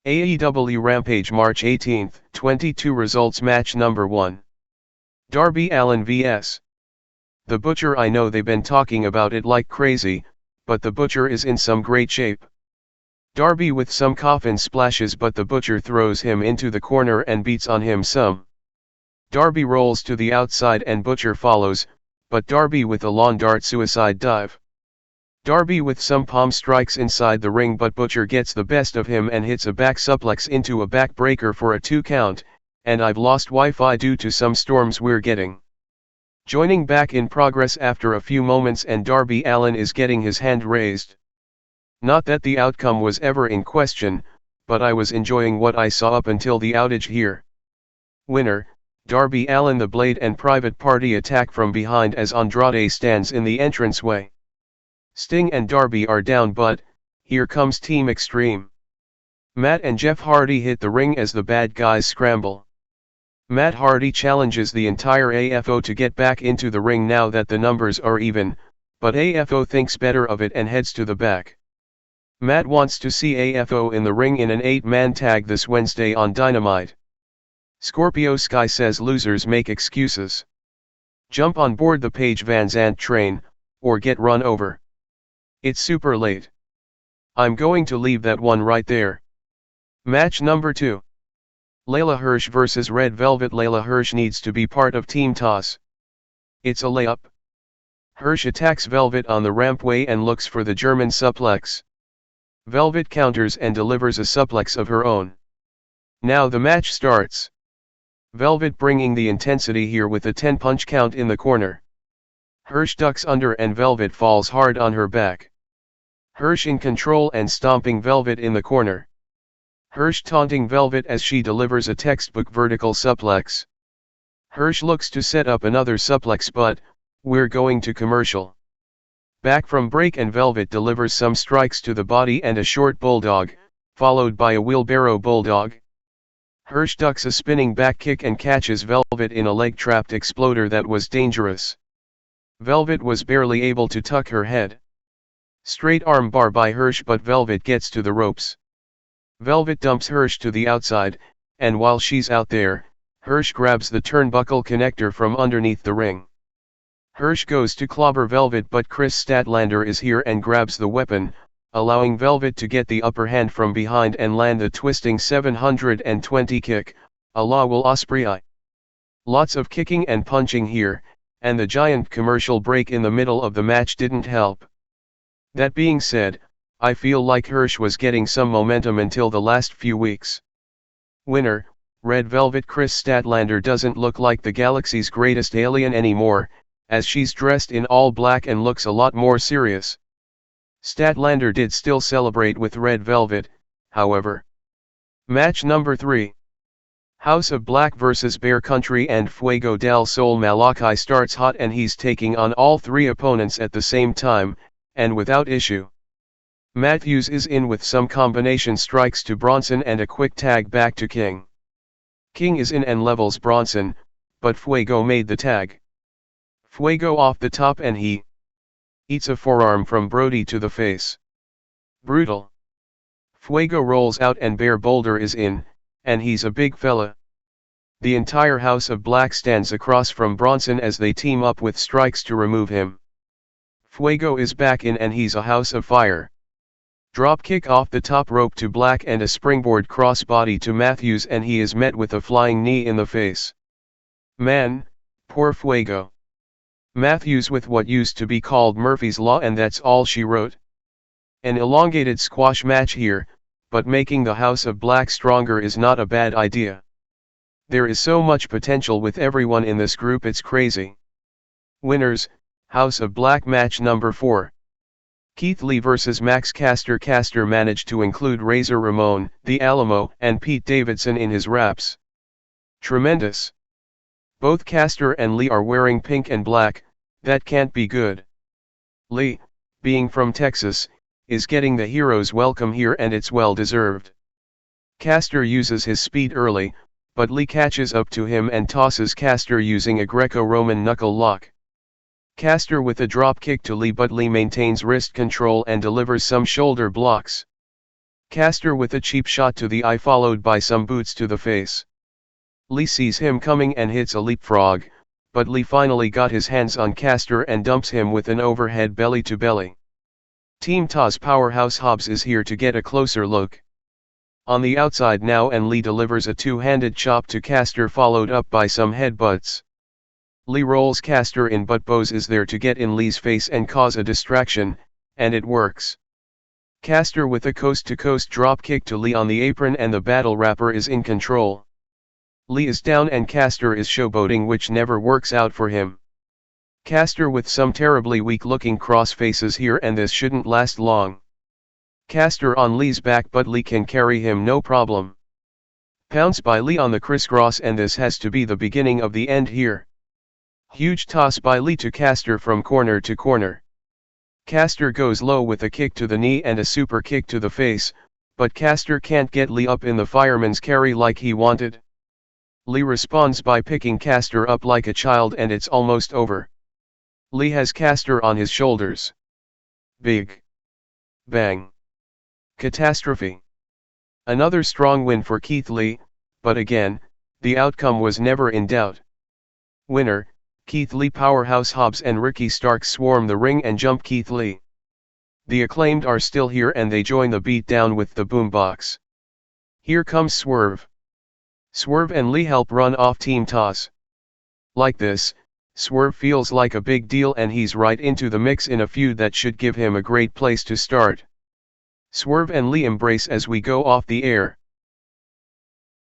AEW Rampage March 18, 22 Results Match Number 1. Darby Allin vs. The Butcher. I know they've been talking about it like crazy, but the Butcher is in some great shape. Darby with some coffin splashes, but the Butcher throws him into the corner and beats on him some. Darby rolls to the outside and Butcher follows, but Darby with a lawn dart suicide dive. Darby with some palm strikes inside the ring, but Butcher gets the best of him and hits a back suplex into a back breaker for a 2 count, and I've lost Wi-Fi due to some storms we're getting. Joining back in progress after a few moments, and Darby Allin is getting his hand raised. Not that the outcome was ever in question, but I was enjoying what I saw up until the outage here. Winner, Darby Allin. The Blade and Private Party attack from behind as Andrade stands in the entranceway. Sting and Darby are down, but here comes Team Extreme. Matt and Jeff Hardy hit the ring as the bad guys scramble. Matt Hardy challenges the entire AFO to get back into the ring now that the numbers are even, but AFO thinks better of it and heads to the back. Matt wants to see AFO in the ring in an 8-man tag this Wednesday on Dynamite. Scorpio Sky says losers make excuses. Jump on board the Paige Van Zandt train, or get run over. It's super late. I'm going to leave that one right there. Match number 2. Leyla Hirsch vs Red Velvet. Leyla Hirsch needs to be part of Team Toss. It's a layup. Hirsch attacks Velvet on the rampway and looks for the German suplex. Velvet counters and delivers a suplex of her own. Now the match starts. Velvet bringing the intensity here with a 10-punch count in the corner. Hirsch ducks under and Velvet falls hard on her back. Hirsch in control and stomping Velvet in the corner. Hirsch taunting Velvet as she delivers a textbook vertical suplex. Hirsch looks to set up another suplex, but we're going to commercial. Back from break and Velvet delivers some strikes to the body and a short bulldog, followed by a wheelbarrow bulldog. Hirsch ducks a spinning back kick and catches Velvet in a leg-trapped exploder that was dangerous. Velvet was barely able to tuck her head. Straight arm bar by Hirsch, but Velvet gets to the ropes. Velvet dumps Hirsch to the outside, and while she's out there, Hirsch grabs the turnbuckle connector from underneath the ring. Hirsch goes to clobber Velvet, but Chris Statlander is here and grabs the weapon, allowing Velvet to get the upper hand from behind and land the twisting 720 kick, a la Will Ospreay. Lots of kicking and punching here, and the giant commercial break in the middle of the match didn't help. That being said, I feel like Hirsch was getting some momentum until the last few weeks. Winner, Red Velvet. Chris Statlander doesn't look like the galaxy's greatest alien anymore, as she's dressed in all black and looks a lot more serious. Statlander did still celebrate with Red Velvet, however. Match number 3. House of Black vs Bear Country and Fuego del Sol. Malakai starts hot and he's taking on all 3 opponents at the same time, and without issue. Matthews is in with some combination strikes to Bronson and a quick tag back to King. King is in and levels Bronson, but Fuego made the tag. Fuego off the top and he eats a forearm from Brody to the face. Brutal. Fuego rolls out and Bear Boulder is in, and he's a big fella. The entire House of Black stands across from Bronson as they team up with strikes to remove him. Fuego is back in and he's a house of fire. Drop kick off the top rope to Black and a springboard crossbody to Matthews, and he is met with a flying knee in the face. Man, poor Fuego. Matthews with what used to be called Murphy's Law, and that's all she wrote. An elongated squash match here, but making the House of Black stronger is not a bad idea. There is so much potential with everyone in this group, it's crazy. Winners, House of Black. Match number 4. Keith Lee vs Max Caster. Caster managed to include Razor Ramon, The Alamo, and Pete Davidson in his raps. Tremendous. Both Caster and Lee are wearing pink and black, that can't be good. Lee, being from Texas, is getting the hero's welcome here, and it's well deserved. Caster uses his speed early, but Lee catches up to him and tosses Caster using a Greco-Roman knuckle lock. Caster with a drop kick to Lee, but Lee maintains wrist control and delivers some shoulder blocks. Caster with a cheap shot to the eye followed by some boots to the face. Lee sees him coming and hits a leapfrog, but Lee finally got his hands on Caster and dumps him with an overhead belly to belly. Team Taz powerhouse Hobbs is here to get a closer look. On the outside now and Lee delivers a two-handed chop to Caster followed up by some headbutts. Lee rolls Caster in but Bose is there to get in Lee's face and cause a distraction, and it works. Caster with a coast-to-coast drop kick to Lee on the apron and the battle rapper is in control. Lee is down and Caster is showboating which never works out for him. Caster with some terribly weak-looking cross faces here and this shouldn't last long. Caster on Lee's back but Lee can carry him no problem. Pounce by Lee on the crisscross and this has to be the beginning of the end here. Huge toss by Lee to Caster from corner to corner. Caster goes low with a kick to the knee and a super kick to the face, but Caster can't get Lee up in the fireman's carry like he wanted. Lee responds by picking Caster up like a child and it's almost over. Lee has Caster on his shoulders. Big bang. Catastrophe. Another strong win for Keith Lee, but again, the outcome was never in doubt. Winner, Keith Lee. Powerhouse Hobbs and Ricky Starks swarm the ring and jump Keith Lee. The Acclaimed are still here and they join the beatdown with the boombox. Here comes Swerve. Swerve and Lee help run off Team Taz. Like this, Swerve feels like a big deal and he's right into the mix in a feud that should give him a great place to start. Swerve and Lee embrace as we go off the air.